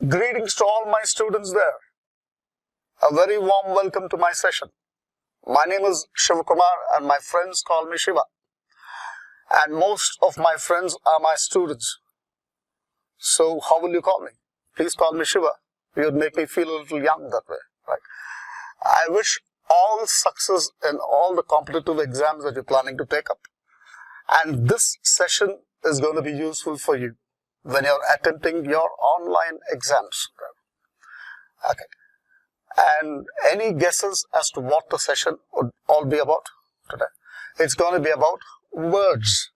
Greetings to all my students there. A very warm welcome to my session. My name is Shiva Kumar and my friends call me Shiva. And most of my friends are my students. So how will you call me? Please call me Shiva. You would make me feel a little young that way, right? I wish all success in all the competitive exams that you're planning to take up. And this session is going to be useful for you when you're attempting your online exams. Okay. And any guesses as to what the session would all be about today? It's going to be about words.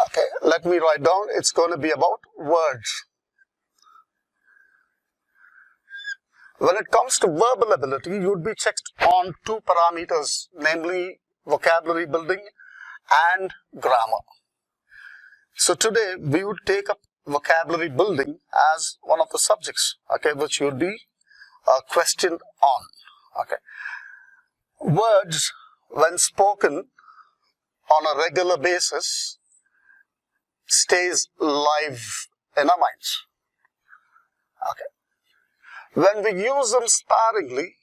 Okay, let me write down. It's going to be about words. When it comes to verbal ability, you would be checked on two parameters, namely vocabulary building and grammar. So today we would take up vocabulary building as one of the subjects, okay, which you would be questioned on. Okay, words, when spoken on a regular basis, stays live in our minds. Okay, when we use them sparingly,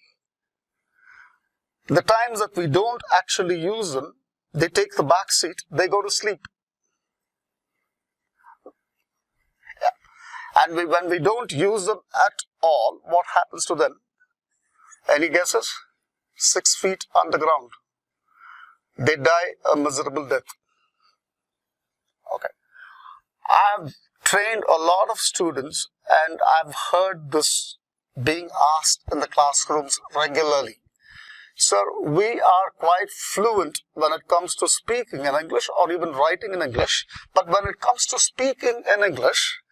the times that we don't actually use them, they take the back seat, they go to sleep. And when we don't use them at all, what happens to them? Any guesses? 6 feet underground. They die a miserable death. Okay. I've trained a lot of students and I've heard this being asked in the classrooms regularly. Sir, we are quite fluent when it comes to speaking in English or even writing in English, but when it comes to speaking in English,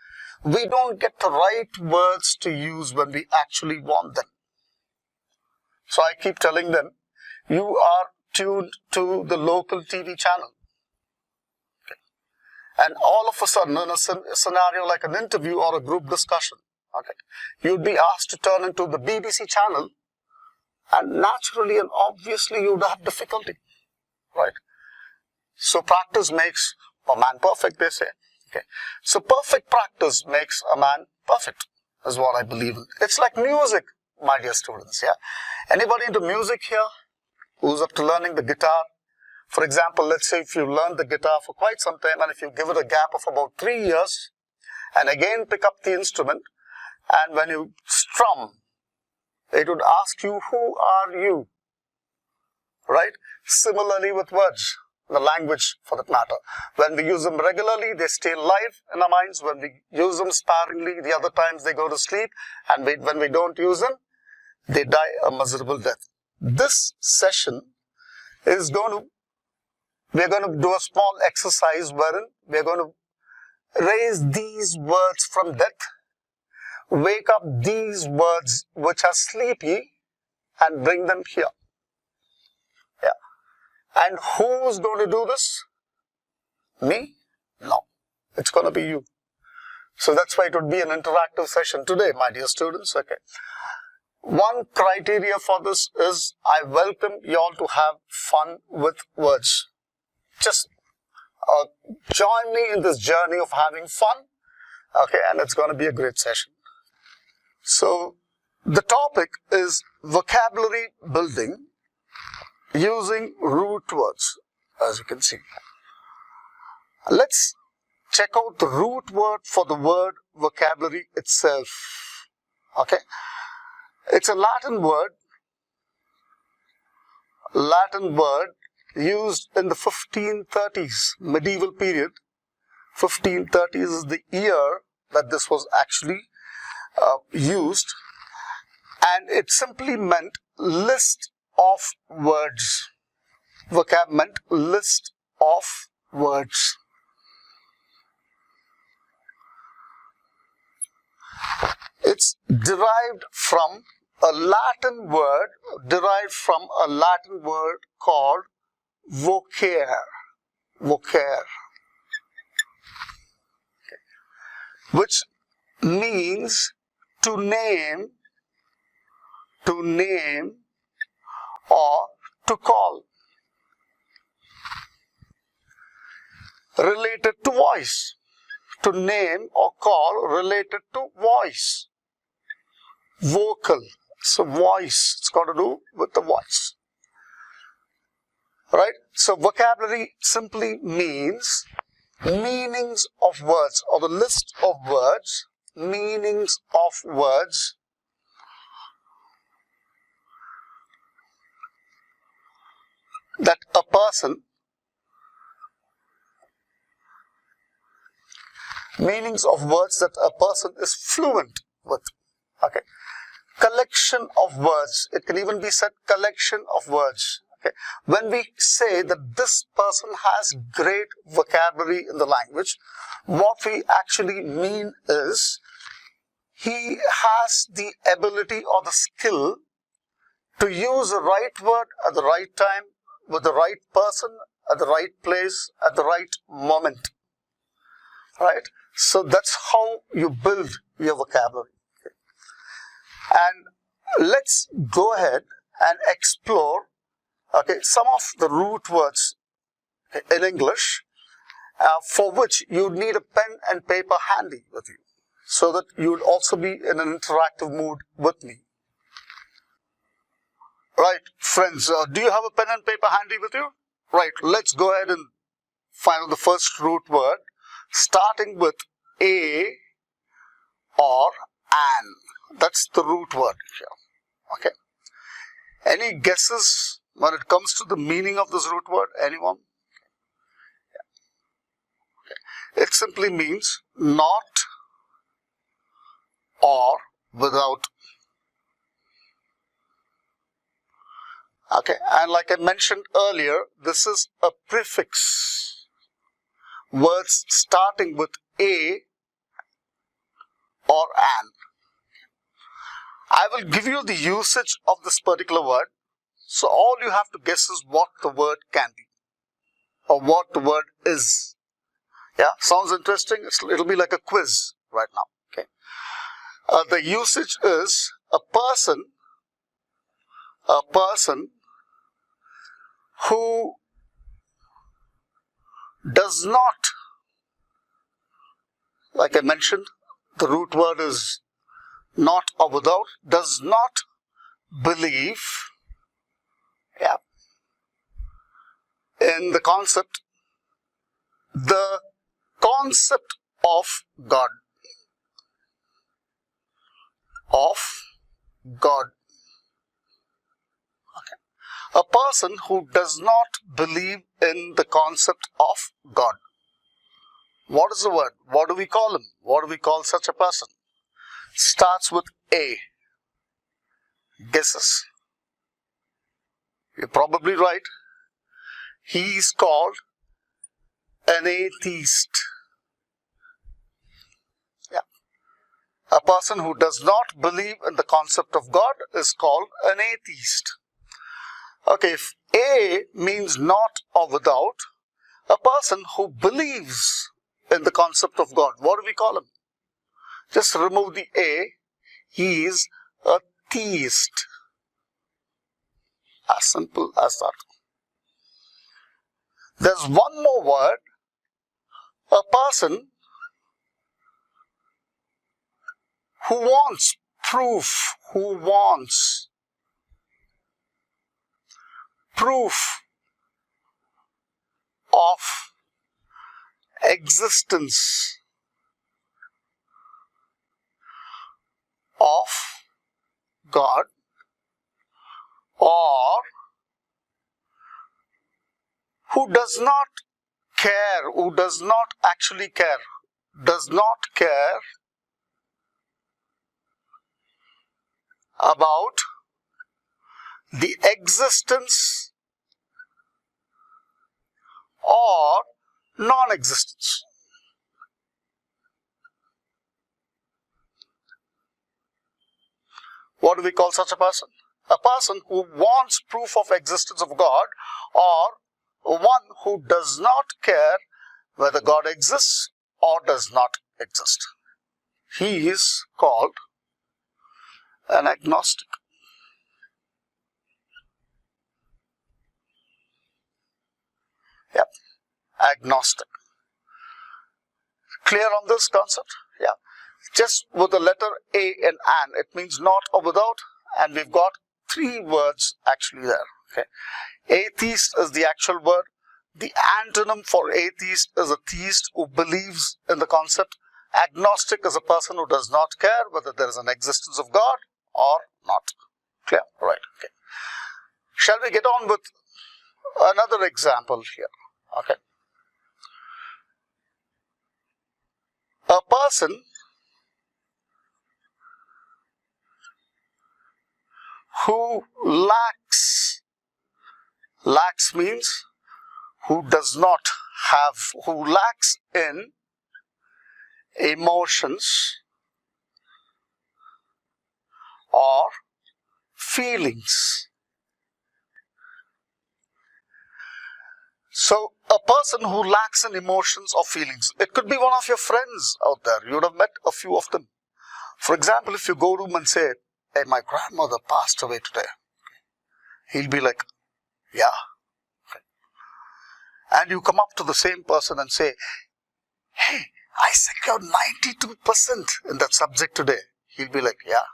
we don't get the right words to use when we actually want them. So I keep telling them, you are tuned to the local TV channel. Okay. And all of a sudden, in a scenario like an interview or a group discussion, okay, you'd be asked to turn into the BBC channel, and naturally and obviously you'd have difficulty, right? So practice makes a man perfect, they say. Okay. So perfect practice makes a man perfect, is what I believe in. It's like music, my dear students, yeah. Anybody into music here who's up to learning the guitar? For example, let's say if you learned the guitar for quite some time and if you give it a gap of about 3 years and again pick up the instrument, and when you strum, it would ask you, who are you? Right? Similarly with words, the language for that matter. When we use them regularly, they stay live in our minds. When we use them sparingly, the other times they go to sleep. And when we don't use them, they die a miserable death. This session is we're going to do a small exercise wherein we're going to raise these words from death, wake up these words which are sleepy and bring them here. Yeah. And who's going to do this? Me? No. It's going to be you. So that's why it would be an interactive session today, my dear students. Okay. One criteria for this is I welcome you all to have fun with words. Just join me in this journey of having fun. Okay, and it's going to be a great session. So the topic is vocabulary building using root words, as you can see. Let's check out the root word for the word vocabulary itself. Okay, it's a Latin word used in the 1530s, medieval period. 1530s is the year that this was actually used, and it simply meant list of words. Vocab meant list of words. It's derived from a Latin word called vocare. Vocare. Okay. Which means to name or to call. Related to voice. to name or call related to voice. Vocal. So voice. It's got to do with the voice. Right? So vocabulary simply means meanings of words, or the list of words, meanings of words that a person, meanings of words that a person is fluent with. Okay. Collection of words. It can even be said collection of words. Okay. When we say that this person has great vocabulary in the language, what we actually mean is he has the ability or the skill to use the right word at the right time, with the right person, at the right place, at the right moment. Right? So that's how you build your vocabulary. Okay. And let's go ahead and explore some of the root words in English for which you need a pen and paper handy with you, so that you would also be in an interactive mood with me. Right, friends, do you have a pen and paper handy with you? Right, let's go ahead and find out the first root word, starting with a or an. That's the root word here. Okay. Any guesses when it comes to the meaning of this root word? Anyone? Okay. It simply means not or without. Okay, and like I mentioned earlier, this is a prefix. Words starting with a or an. I will give you the usage of this particular word, so all you have to guess is what the word can be, or what the word is. Yeah, sounds interesting? It'll be like a quiz right now. Okay. The usage is a person who does not, like I mentioned, the root word is not or without, does not believe in the concept of God. Okay. A person who does not believe in the concept of God. What is the word? What do we call him? What do we call such a person? Starts with A. Guesses? You're probably right. He is called an atheist. Yeah. A person who does not believe in the concept of God is called an atheist. Okay, if A means not or without, a person who believes in the concept of God, what do we call him? Just remove the A. He is a theist. As simple as that. There's one more word. A person who wants proof, of existence of God, or who does not care, who does not actually care, does not care about the existence or non-existence. What do we call such a person? A person who wants proof of existence of God, or one who does not care whether God exists or does not exist. He is called an agnostic. Yep, agnostic. Clear on this concept? Yeah. Just with the letter A and an, it means not or without, and we've got three words actually there. Okay. Atheist is the actual word. The antonym for atheist is a theist who believes in the concept. Agnostic is a person who does not care whether there is an existence of God or not. Clear? Right. Okay. Shall we get on with another example here? Okay. A person who lacks means who does not have, who lacks in emotions or feelings. So, a person who lacks in emotions or feelings, it could be one of your friends out there. You would have met a few of them. For example, if you go to him and say, hey, my grandmother passed away today, he'll be like, yeah. Okay. And you come up to the same person and say, hey, I secured 92% in that subject today. He'll be like, yeah.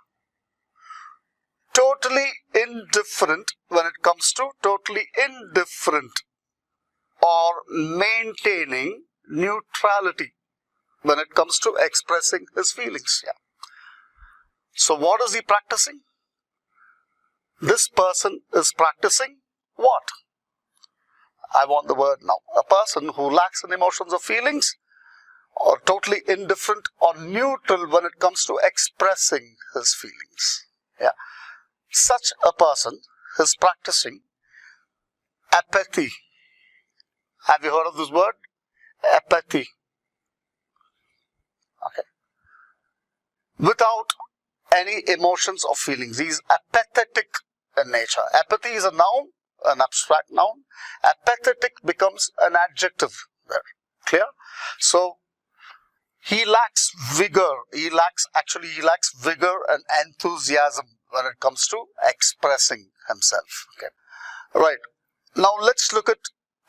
Totally indifferent when it comes to totally indifferent or maintaining neutrality when it comes to expressing his feelings. Yeah. So what is he practicing? This person is practicing what? I want the word now. A person who lacks in emotions or feelings, or totally indifferent or neutral when it comes to expressing his feelings. Yeah. Such a person is practicing apathy. Have you heard of this word? Apathy. Okay. Without any emotions or feelings. He is apathetic in nature. Apathy is a noun, an abstract noun. Apathetic becomes an adjective there. Clear? So, he lacks vigor. He lacks vigor and enthusiasm when it comes to expressing himself. Okay. Right. Now let's look at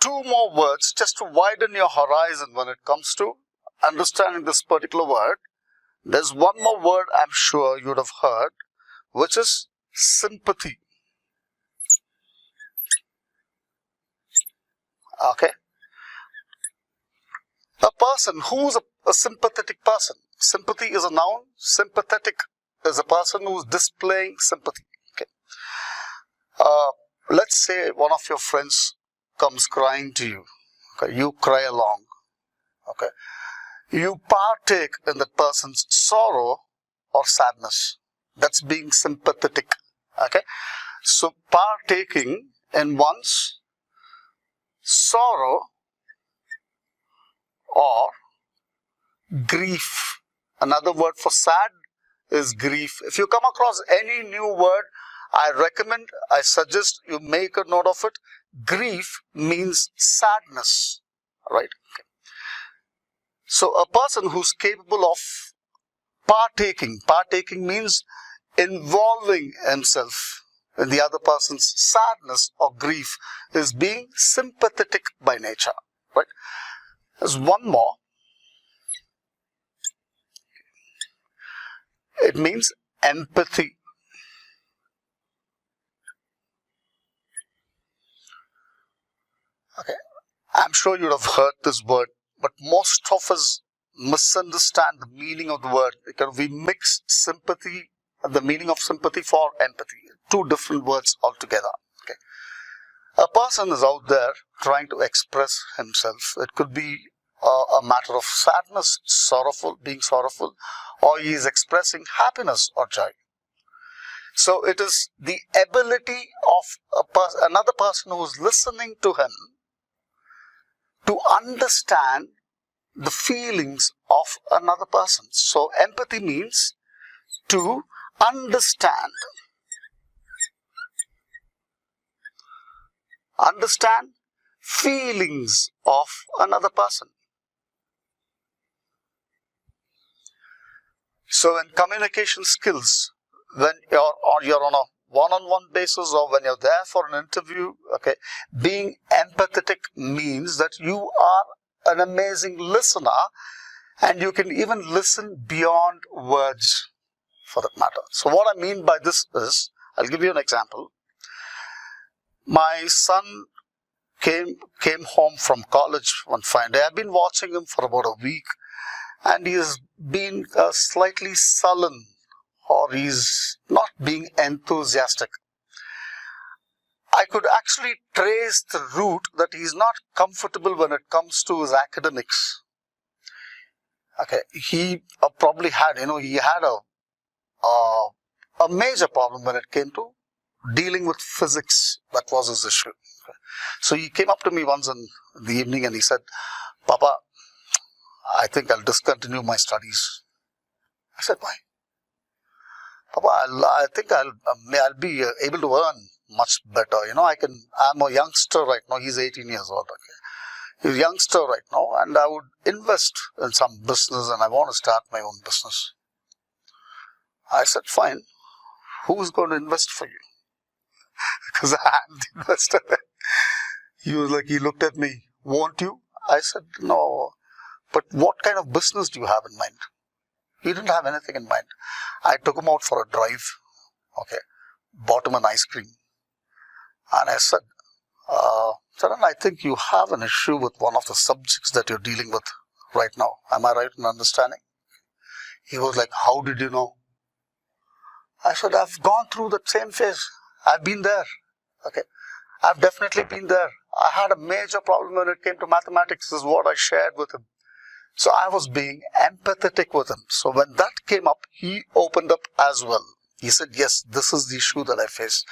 two more words just to widen your horizon when it comes to understanding this particular word. There's one more word I'm sure you would have heard, which is sympathy. Okay. A person who's a sympathetic person. Sympathy is a noun. Sympathetic is a person who's displaying sympathy. Okay. Let's say one of your friends comes crying to you. Okay. You cry along. Okay. You partake in that person's sorrow or sadness. That's being sympathetic. Okay. So partaking in one's sorrow or grief. Another word for sad is grief. If you come across any new word, I suggest you make a note of it. Grief means sadness. Right? Okay. So a person who's capable of partaking means involving himself in the other person's sadness or grief, is being sympathetic by nature. Right? There's one more. It means empathy. Okay. I'm sure you would have heard this word, but most of us misunderstand the meaning of the word because we mix sympathy, the meaning of sympathy for empathy. Two different words altogether. Okay. A person is out there trying to express himself. It could be a matter of sadness, being sorrowful, or he is expressing happiness or joy. So it is the ability of another person who is listening to him to understand the feelings of another person. So empathy means to understand feelings of another person. So in communication skills, when you're on a one-on-one basis or when you're there for an interview, okay, being empathetic means that you are an amazing listener And you can even listen beyond words for that matter. So what I mean by this is, I'll give you an example. My son came home from college one fine day. I've been watching him for about a week, and he's been slightly sullen, or he's not being enthusiastic. I could actually trace the root that he's not comfortable when it comes to his academics. Okay, he probably had, he had a major problem when it came to dealing with physics. That was his issue. Okay. So he came up to me once in the evening and he said, "Papa, I think I'll discontinue my studies." I said, "Why?" "Papa, I think I'll be able to earn much better. I'm a youngster right now." He's 18 years old. Okay. He's a youngster right now, and I would invest in some business, and I want to start my own business. I said, "Fine. Who's going to invest for you?" Because I'm the investor. He looked at me, "Won't you?" I said, "No. But what kind of business do you have in mind?" He didn't have anything in mind. I took him out for a drive. Okay. Bought him an ice cream. And I said, "Saran, I think you have an issue with one of the subjects that you're dealing with right now. Am I right in understanding?" He was like, "How did you know?" I said, "I've gone through that same phase. I've been there. Okay. I've definitely been there. I had a major problem when it came to mathematics," is what I shared with him. So I was being empathetic with him. So when that came up, he opened up as well. He said, "Yes, this is the issue that I face."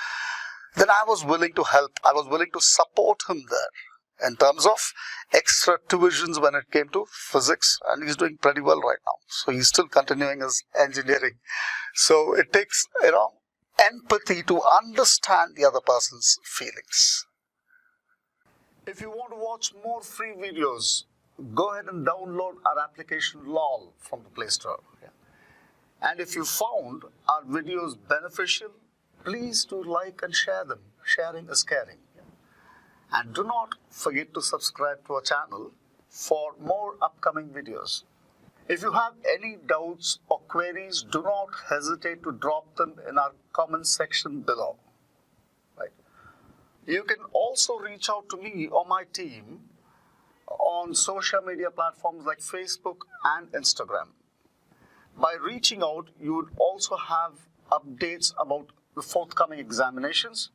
Then I was willing to help. I was willing to support him there in terms of extra tuitions when it came to physics. And he's doing pretty well right now. So he's still continuing his engineering. So it takes, empathy to understand the other person's feelings. If you want to watch more free videos, go ahead and download our application LOL from the Play Store. And if you found our videos beneficial, please do like and share them. Sharing is caring. And do not forget to subscribe to our channel for more upcoming videos. If you have any doubts or queries, do not hesitate to drop them in our comment section below. Right. You can also reach out to me or my team on social media platforms like Facebook and Instagram. By reaching out, you would also have updates about the forthcoming examinations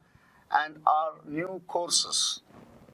and our new courses.